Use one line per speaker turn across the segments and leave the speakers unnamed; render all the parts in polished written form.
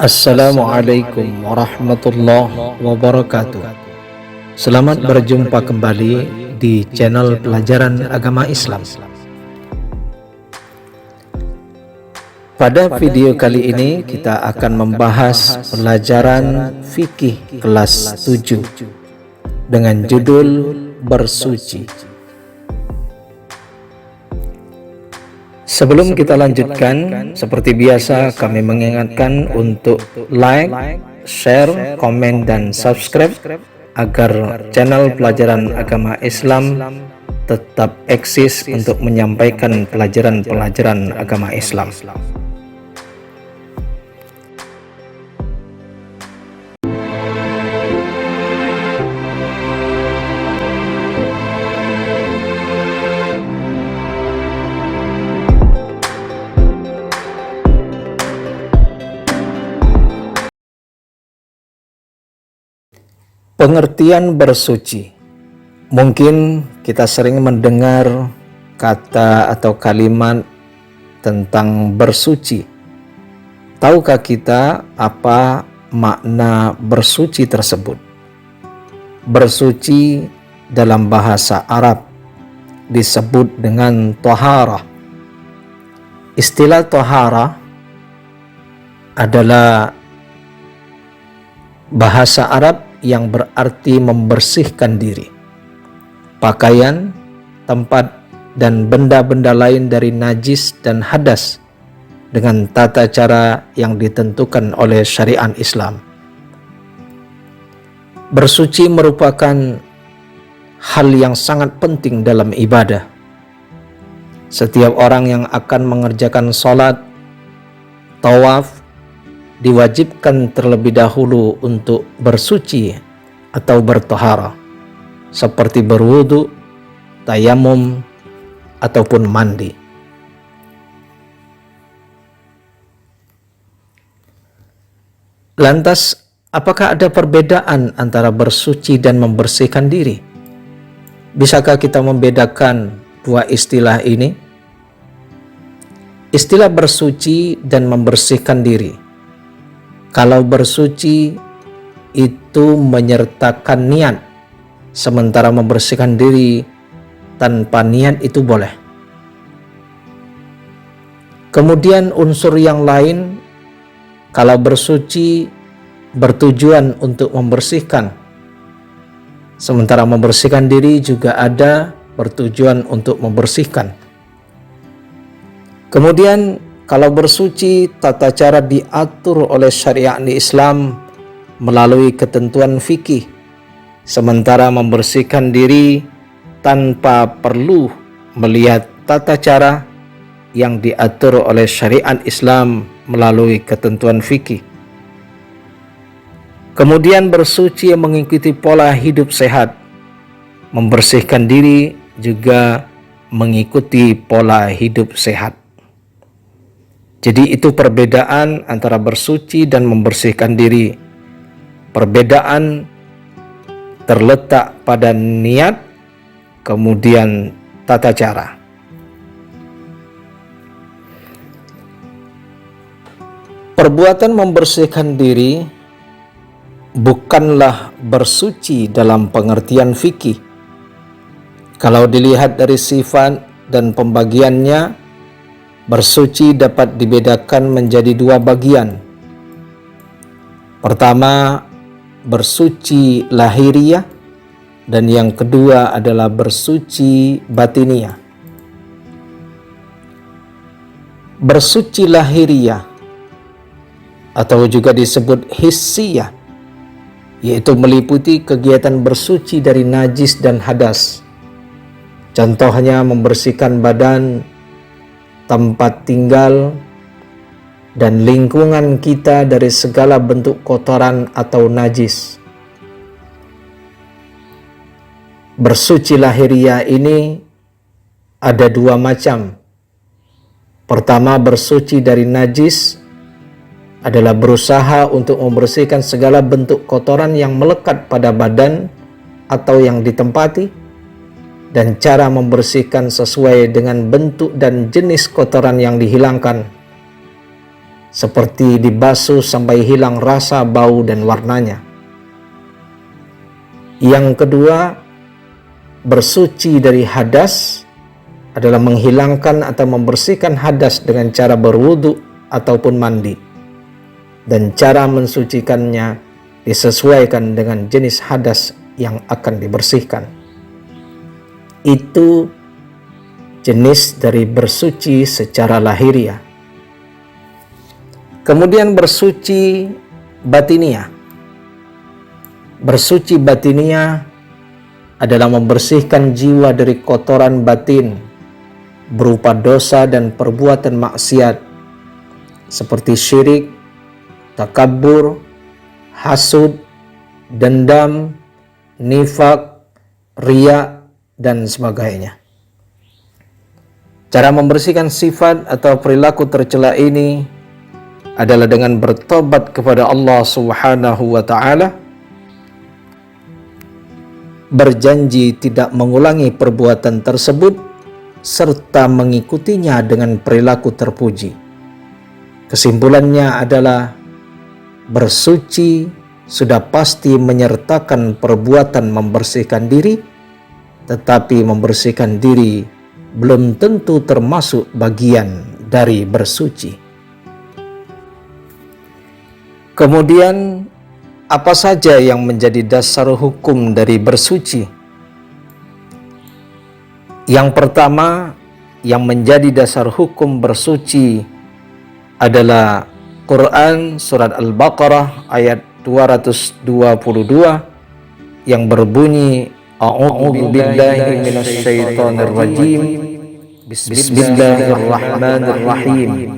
Assalamualaikum warahmatullahi wabarakatuh. Selamat berjumpa kembali di channel Pelajaran Agama Islam. Pada video kali ini kita akan membahas pelajaran fikih kelas 7 dengan judul bersuci. Sebelum kita lanjutkan, seperti biasa kami mengingatkan untuk like, share, komen, dan subscribe agar channel Pelajaran Agama Islam tetap eksis untuk menyampaikan pelajaran-pelajaran agama Islam. Pengertian bersuci. Mungkin kita sering mendengar kata atau kalimat tentang bersuci. Tahukah kita apa makna bersuci tersebut? Bersuci dalam bahasa Arab disebut dengan taharah. Istilah taharah adalah bahasa Arab yang berarti membersihkan diri, pakaian, tempat, dan benda-benda lain dari najis dan hadas dengan tata cara yang ditentukan oleh syariat Islam. Bersuci merupakan hal yang sangat penting dalam ibadah. Setiap orang yang akan mengerjakan sholat, tawaf, diwajibkan terlebih dahulu untuk bersuci atau bertohara, seperti berwudu, tayamum, ataupun mandi. Lantas, apakah ada perbedaan antara bersuci dan membersihkan diri? Bisakah kita membedakan dua istilah ini? Istilah bersuci dan membersihkan diri. Kalau bersuci itu menyertakan niat, sementara membersihkan diri tanpa niat itu boleh. Kemudian unsur yang lain, kalau bersuci bertujuan untuk membersihkan, sementara membersihkan diri juga ada bertujuan untuk membersihkan. Kemudian kalau bersuci, tata cara diatur oleh syariat di Islam melalui ketentuan fikih, sementara membersihkan diri tanpa perlu melihat tata cara yang diatur oleh syariat Islam melalui ketentuan fikih. Kemudian bersuci mengikuti pola hidup sehat, membersihkan diri juga mengikuti pola hidup sehat. Jadi itu perbedaan antara bersuci dan membersihkan diri. Perbedaan terletak pada niat, kemudian tata cara. Perbuatan membersihkan diri bukanlah bersuci dalam pengertian fikih. Kalau dilihat dari sifat dan pembagiannya, bersuci dapat dibedakan menjadi dua bagian. Pertama, bersuci lahiriah, dan yang kedua adalah bersuci batiniah. Bersuci lahiriah atau juga disebut hissiyah, yaitu meliputi kegiatan bersuci dari najis dan hadas. Contohnya membersihkan badan, tempat tinggal, dan lingkungan kita dari segala bentuk kotoran atau najis. Bersuci lahiriah ini ada dua macam. Pertama, bersuci dari najis adalah berusaha untuk membersihkan segala bentuk kotoran yang melekat pada badan atau yang ditempati, dan cara membersihkan sesuai dengan bentuk dan jenis kotoran yang dihilangkan. seperti dibasuh sampai hilang rasa, bau, dan warnanya. Yang kedua, bersuci dari hadas adalah menghilangkan atau membersihkan hadas dengan cara berwudu ataupun mandi. Dan cara mensucikannya disesuaikan dengan jenis hadas yang akan dibersihkan. Itu jenis dari bersuci secara lahiriah. Kemudian bersuci batiniah. Bersuci batiniah adalah membersihkan jiwa dari kotoran batin berupa dosa dan perbuatan maksiat seperti syirik, takabur, hasud, dendam, nifak, riya, dan sebagainya. Cara membersihkan sifat atau perilaku tercela ini adalah dengan bertobat kepada Allah Subhanahu wa Ta'ala, berjanji tidak mengulangi perbuatan tersebut, serta mengikutinya dengan perilaku terpuji. Kesimpulannya adalah bersuci sudah pasti menyertakan perbuatan membersihkan diri, tetapi membersihkan diri belum tentu termasuk bagian dari bersuci. Kemudian, apa saja yang menjadi dasar hukum dari bersuci? Yang pertama, yang menjadi dasar hukum bersuci adalah Quran Surat Al-Baqarah ayat 222 yang berbunyi, A'udzu billahi minasy syaithanir rajim. Bismillahirrahmanirrahim.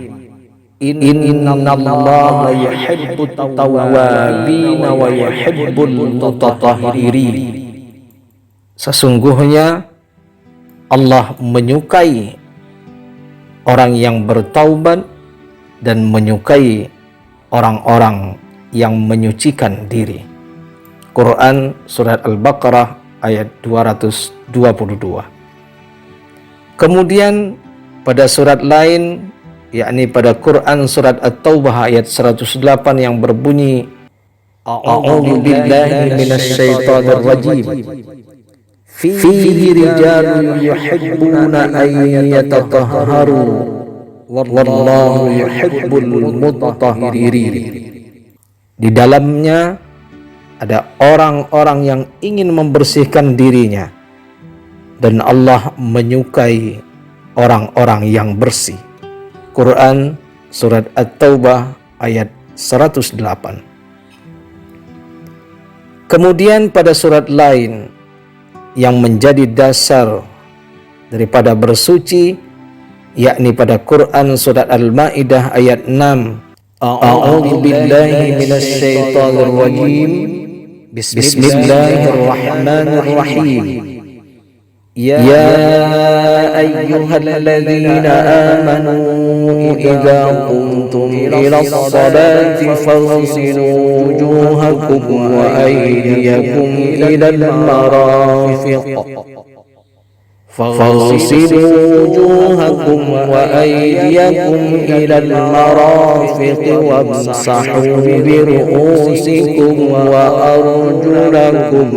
Innallaha yuhibbut tawwabin wa yuhibbul mutatahhirin. Sesungguhnya Allah menyukai orang yang bertaubat dan menyukai orang-orang yang menyucikan diri. Quran Surat Al-Baqarah ayat 222. Kemudian pada surat lain, yakni pada Quran Surat At-Taubah ayat 108 yang berbunyi, A'udzu billahi minasy syaithanir rajim. Fihi rijalun yuhibbuna an yatatahharu wallahu yuhibbul mutatahhirin. Di dalamnya ada orang-orang yang ingin membersihkan dirinya, dan Allah menyukai orang-orang yang bersih. Quran Surat At-Taubah ayat 108. Kemudian pada surat lain yang menjadi dasar daripada bersuci, yakni pada Quran Surat Al-Ma'idah ayat 6, A'udzu billahi minasy syaithanir rajim. Bismillahirrahmanirrahim. Ya ayyuhalladzina amanu idza qumtum ila sholati faghsilu wujuhakum wa aydiyakum ila al-marafiq. فاغسلوا وجوهكم وأيديكم إلى المرافق وامسحوا برؤوسكم وأرجلكم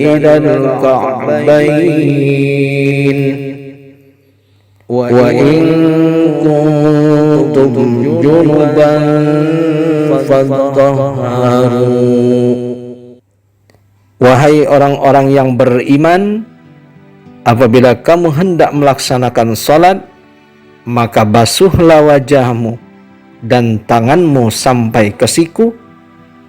إلى الكعبين وإن كنتم جنبا فاطهروا. Wahai orang-orang yang beriman, apabila kamu hendak melaksanakan salat, maka basuhlah wajahmu dan tanganmu sampai ke siku,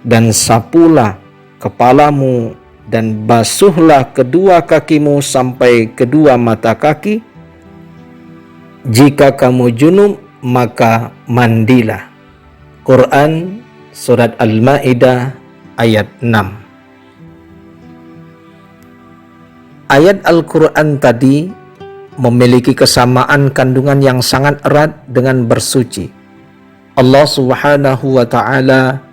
dan sapulah kepalamu, dan basuhlah kedua kakimu sampai kedua mata kaki. Jika kamu junub, maka mandilah. Quran Surat Al-Ma'idah ayat 6. Ayat Al-Quran tadi memiliki kesamaan kandungan yang sangat erat dengan bersuci. Allah Subhanahu wa Ta'ala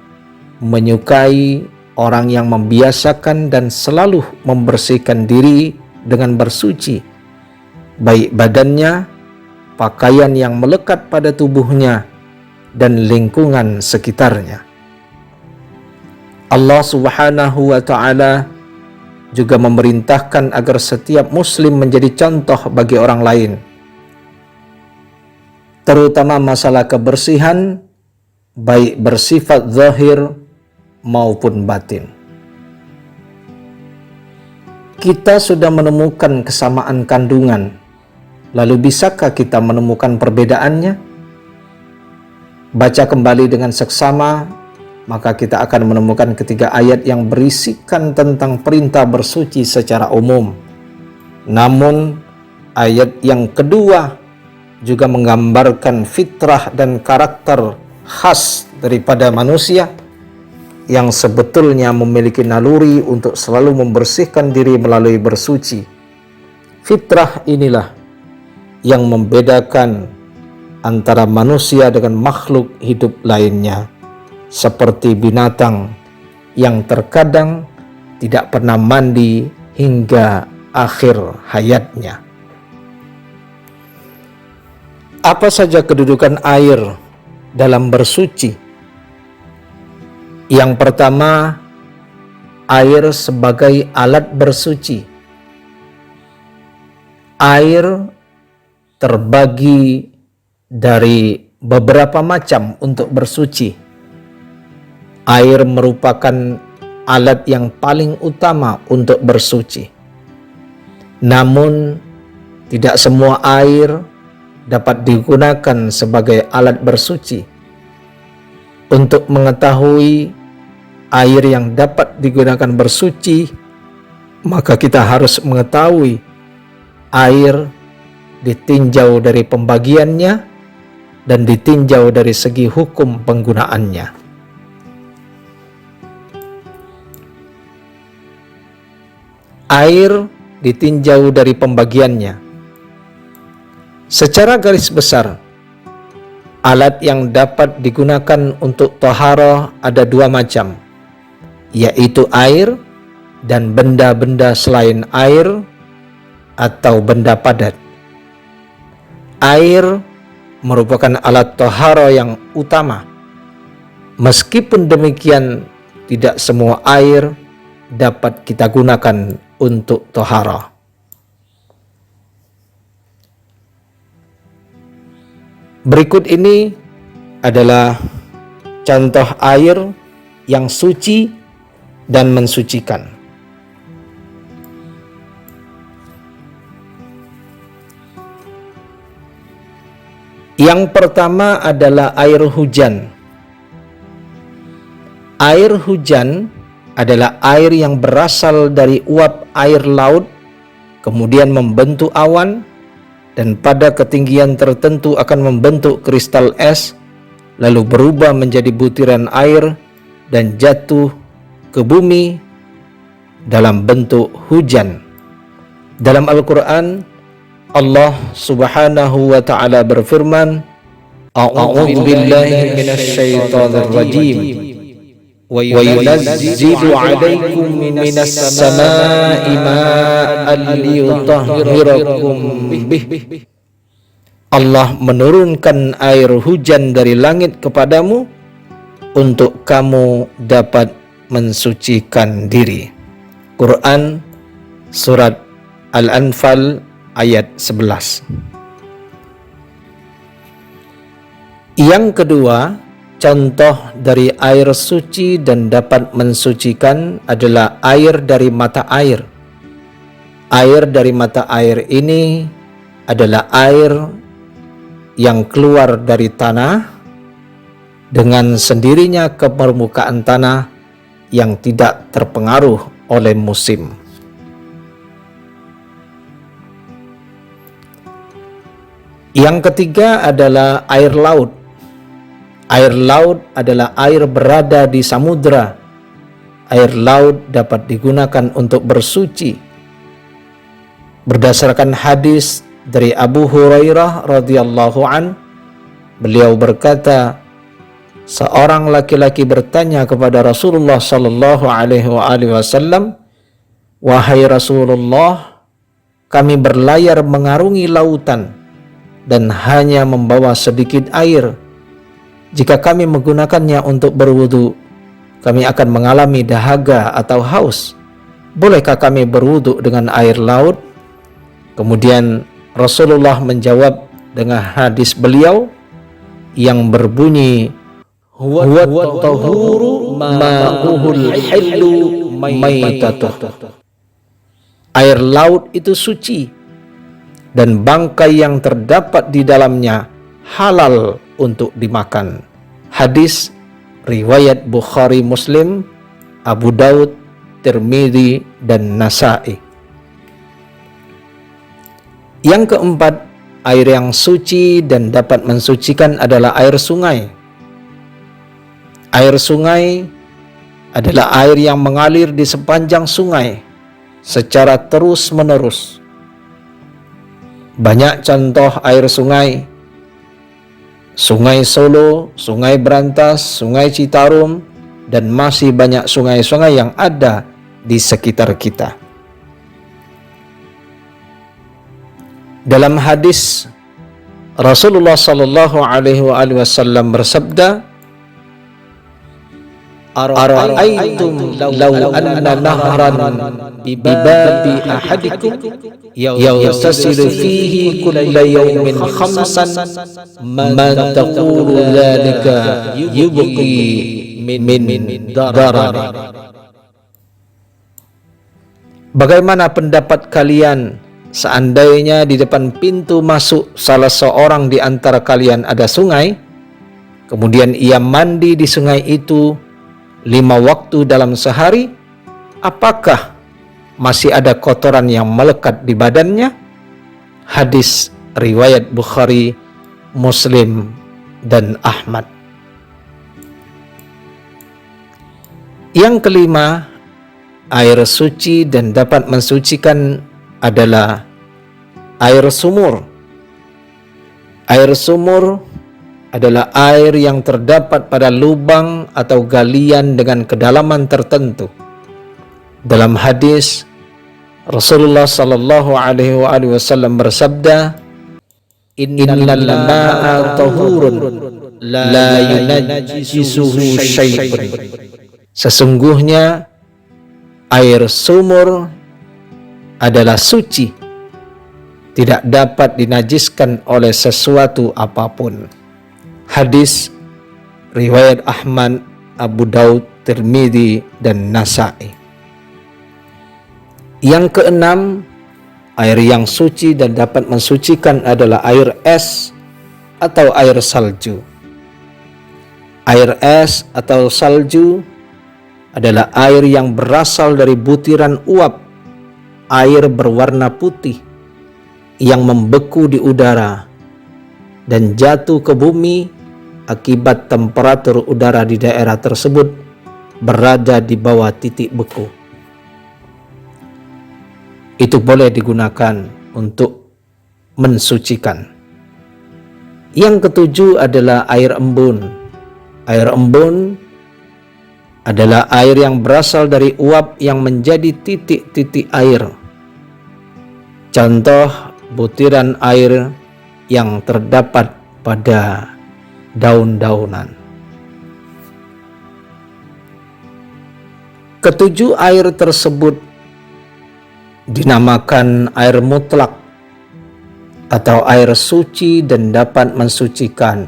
menyukai orang yang membiasakan dan selalu membersihkan diri dengan bersuci, baik badannya, pakaian yang melekat pada tubuhnya, dan lingkungan sekitarnya. Allah Subhanahu wa Ta'ala juga memerintahkan agar setiap muslim menjadi contoh bagi orang lain, terutama masalah kebersihan, baik bersifat zahir maupun batin. Kita sudah menemukan kesamaan kandungan, lalu bisakah kita menemukan perbedaannya? Baca kembali dengan seksama, maka kita akan menemukan ketiga ayat yang berisikan tentang perintah bersuci secara umum. Namun, ayat yang kedua juga menggambarkan fitrah dan karakter khas daripada manusia yang sebetulnya memiliki naluri untuk selalu membersihkan diri melalui bersuci. Fitrah inilah yang membedakan antara manusia dengan makhluk hidup lainnya, seperti binatang yang terkadang tidak pernah mandi hingga akhir hayatnya. Apa saja kedudukan air dalam bersuci? Yang pertama, air sebagai alat bersuci. Air terbagi dari beberapa macam untuk bersuci. Air merupakan alat yang paling utama untuk bersuci. Namun, tidak semua air dapat digunakan sebagai alat bersuci. Untuk mengetahui air yang dapat digunakan bersuci, maka kita harus mengetahui air ditinjau dari pembagiannya dan ditinjau dari segi hukum penggunaannya. Air ditinjau dari pembagiannya. Secara garis besar, alat yang dapat digunakan untuk taharah ada dua macam, yaitu air dan benda-benda selain air atau benda padat. Air merupakan alat taharah yang utama. Meskipun demikian, tidak semua air dapat kita gunakan untuk taharah. Berikut ini adalah contoh air yang suci dan mensucikan. Yang pertama adalah air hujan. Air hujan adalah air yang berasal dari uap air laut, kemudian membentuk awan, dan pada ketinggian tertentu akan membentuk kristal es, lalu berubah menjadi butiran air dan jatuh ke bumi dalam bentuk hujan. Dalam Al-Quran, Allah Subhanahu wa Ta'ala berfirman, A'udzu billahi minasy syaithanir rajim. Wa yunazzilu 'alaikum minas samaa'i maa'an liyutahhirakum bih. Allah menurunkan air hujan dari langit kepadamu untuk kamu dapat mensucikan diri. Quran Surat Al-Anfal ayat 11. Yang kedua, contoh dari air suci dan dapat mensucikan adalah air dari mata air. Air dari mata air ini adalah air yang keluar dari tanah dengan sendirinya ke permukaan tanah yang tidak terpengaruh oleh musim. Yang ketiga adalah air laut. Air laut adalah air berada di samudra. Air laut dapat digunakan untuk bersuci. Berdasarkan hadis dari Abu Hurairah radhiyallahu an, beliau berkata, seorang laki-laki bertanya kepada Rasulullah sallallahu alaihi wasallam, "Wahai Rasulullah, kami berlayar mengarungi lautan dan hanya membawa sedikit air. Jika kami menggunakannya untuk berwudu, kami akan mengalami dahaga atau haus. Bolehkah kami berwudu dengan air laut?" Kemudian Rasulullah menjawab dengan hadis beliau yang berbunyi, "Huwa tahuru ma'uhul hillu maitatuh." Air laut itu suci dan bangkai yang terdapat di dalamnya halal untuk dimakan. Hadis riwayat Bukhari, Muslim, Abu Daud, Tirmidzi, dan Nasa'i. Yang keempat, air yang suci dan dapat mensucikan adalah air sungai. Air sungai adalah air yang mengalir di sepanjang sungai secara terus-menerus. Banyak contoh air sungai: Sungai Solo, Sungai Brantas, Sungai Citarum, dan masih banyak sungai-sungai yang ada di sekitar kita. Dalam hadis, Rasulullah sallallahu alaihi wasallam bersabda, "Ara'aitum law anna nahran bi babi ahadikum yaghtasilu fihi kulla yawmin khamsan ma taqulu dzalika yubqi min darar." Bagaimana pendapat kalian seandainya di depan pintu masuk salah seorang di antara kalian ada sungai, kemudian ia mandi di sungai itu 5 waktu dalam sehari, apakah masih ada kotoran yang melekat di badannya? Hadis riwayat Bukhari, Muslim, dan Ahmad. Yang kelima, air suci dan dapat mensucikan adalah air sumur. Air sumur adalah air yang terdapat pada lubang atau galian dengan kedalaman tertentu. Dalam hadis, Rasulullah sallallahu alaihi wasallam bersabda, "Innal ma'a tahurun la yunajjisuhu syai'un." Sesungguhnya air sumur adalah suci, tidak dapat dinajiskan oleh sesuatu apapun. Hadis riwayat Ahmad, Abu Daud, Tirmidzi, dan Nasa'i. Yang keenam, air yang suci dan dapat mensucikan adalah air es atau air salju. Air es atau salju adalah air yang berasal dari butiran uap air berwarna putih yang membeku di udara dan jatuh ke bumi akibat temperatur udara di daerah tersebut berada di bawah titik beku. Itu boleh digunakan untuk mensucikan. Yang ketujuh adalah air embun. Air embun adalah air yang berasal dari uap yang menjadi titik-titik air. Contoh butiran air yang terdapat pada daun-daunan. Ketujuh air tersebut dinamakan air mutlak atau air suci dan dapat mensucikan,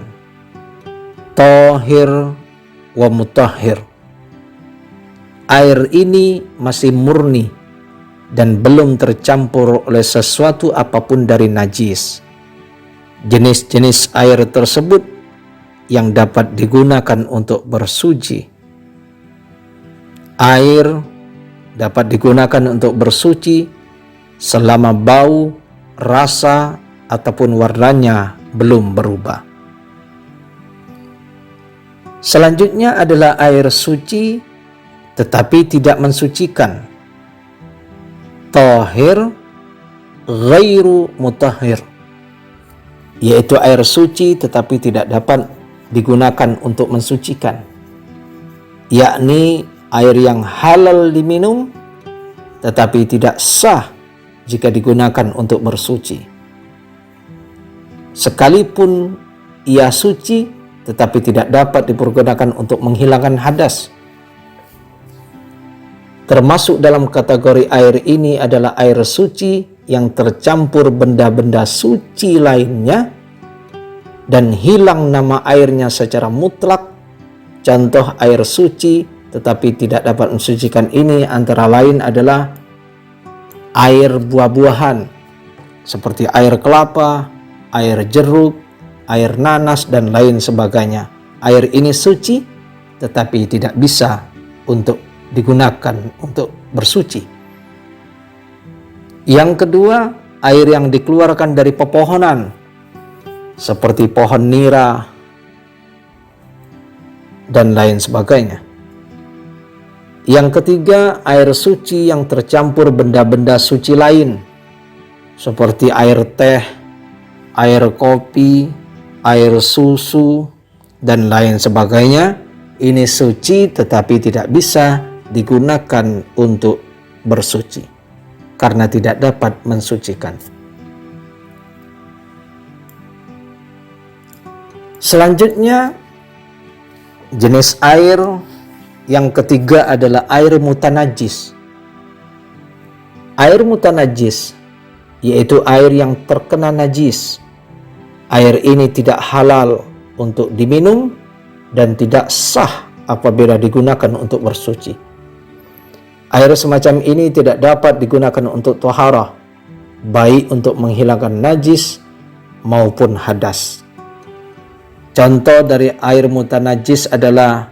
thahir wa mutahhir. Air ini masih murni dan belum tercampur oleh sesuatu apapun dari najis. Jenis-jenis air tersebut yang dapat digunakan untuk bersuci. Air dapat digunakan untuk bersuci selama bau, rasa, ataupun warnanya belum berubah. Selanjutnya adalah air suci tetapi tidak mensucikan, thahir ghairu mutahhir, yaitu air suci tetapi tidak dapat digunakan untuk mensucikan, yakni air yang halal diminum tetapi tidak sah jika digunakan untuk bersuci. Sekalipun ia suci, tetapi tidak dapat dipergunakan untuk menghilangkan hadas. Termasuk dalam kategori air ini adalah air suci yang tercampur benda-benda suci lainnya dan hilang nama airnya secara mutlak. Contoh air suci tetapi tidak dapat mensucikan ini antara lain adalah air buah-buahan seperti air kelapa, air jeruk, air nanas, dan lain sebagainya. Air ini suci tetapi tidak bisa untuk digunakan untuk bersuci. Yang kedua, air yang dikeluarkan dari pepohonan seperti pohon nira dan lain sebagainya. Yang ketiga, air suci yang tercampur benda-benda suci lain seperti air teh, air kopi, air susu, dan lain sebagainya. Ini suci tetapi tidak bisa digunakan untuk bersuci karena tidak dapat mensucikan. Selanjutnya, jenis air yang ketiga adalah air mutanajis. Air mutanajis yaitu air yang terkena najis. Air ini tidak halal untuk diminum dan tidak sah apabila digunakan untuk bersuci. Air semacam ini tidak dapat digunakan untuk taharah, baik untuk menghilangkan najis maupun hadas. Contoh dari air mutanajis adalah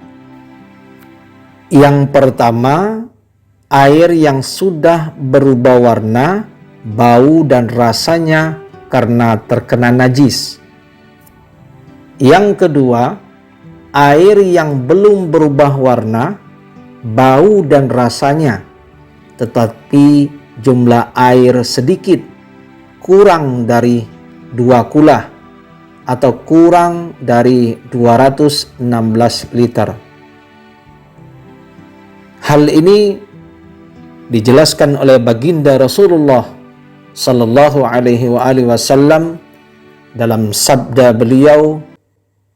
yang pertama, air yang sudah berubah warna, bau dan rasanya karena terkena najis. Yang kedua, air yang belum berubah warna, bau dan rasanya, tetapi jumlah air sedikit, kurang dari 2 kula atau kurang dari 216 liter. Hal ini dijelaskan oleh baginda Rasulullah sallallahu alaihi wasallam dalam sabda beliau,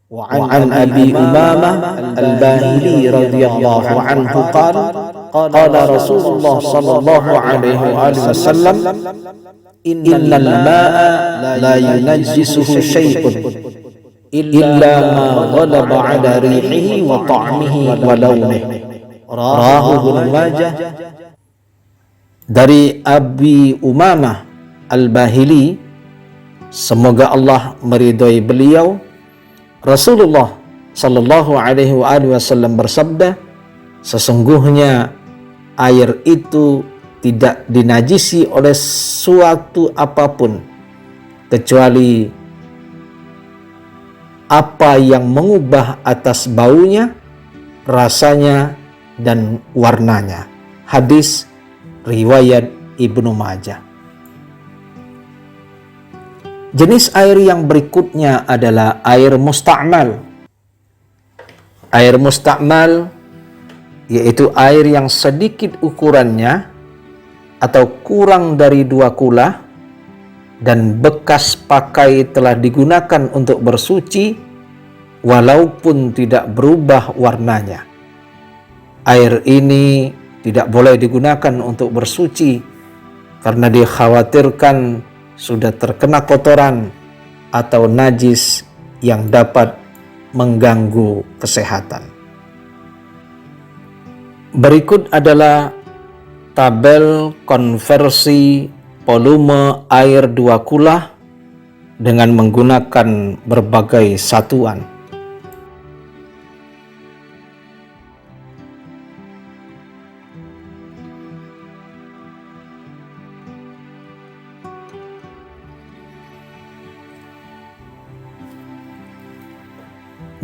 وعن أبي أمامة الباهلي رضي الله عنه قال قال رسول الله صلى الله عليه وآله وسلم إن الماء لا ينجسه شيء إلا ما غلب على ريحه وطعمه ولونه رواه ابن ماجه. Dari Abi Umamah Al-Bahili, semoga Allah meridhai beliau, Rasulullah sallallahu alaihi wasallam bersabda, sesungguhnya air itu tidak dinajisi oleh suatu apapun kecuali apa yang mengubah atas baunya, rasanya, dan warnanya. Hadis riwayat Ibnu Majah. Jenis air yang berikutnya adalah air musta'mal. Air musta'mal yaitu air yang sedikit ukurannya atau kurang dari 2 kula dan bekas pakai telah digunakan untuk bersuci walaupun tidak berubah warnanya. Air ini tidak boleh digunakan untuk bersuci karena dikhawatirkan sudah terkena kotoran atau najis yang dapat mengganggu kesehatan. Berikut adalah tabel konversi volume air 2 kula dengan menggunakan berbagai satuan.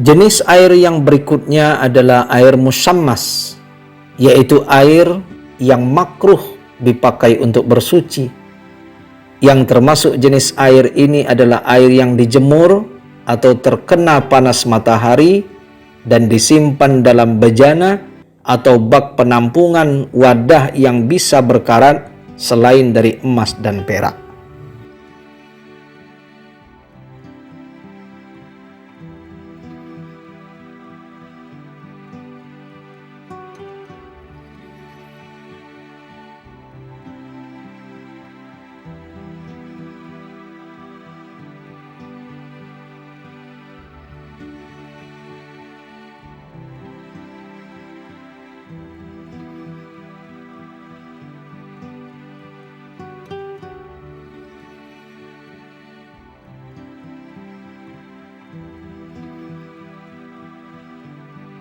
Jenis air yang berikutnya adalah air musammas, yaitu air yang makruh dipakai untuk bersuci. Yang termasuk jenis air ini adalah air yang dijemur atau terkena panas matahari dan disimpan dalam bejana atau bak penampungan wadah yang bisa berkarat selain dari emas dan perak.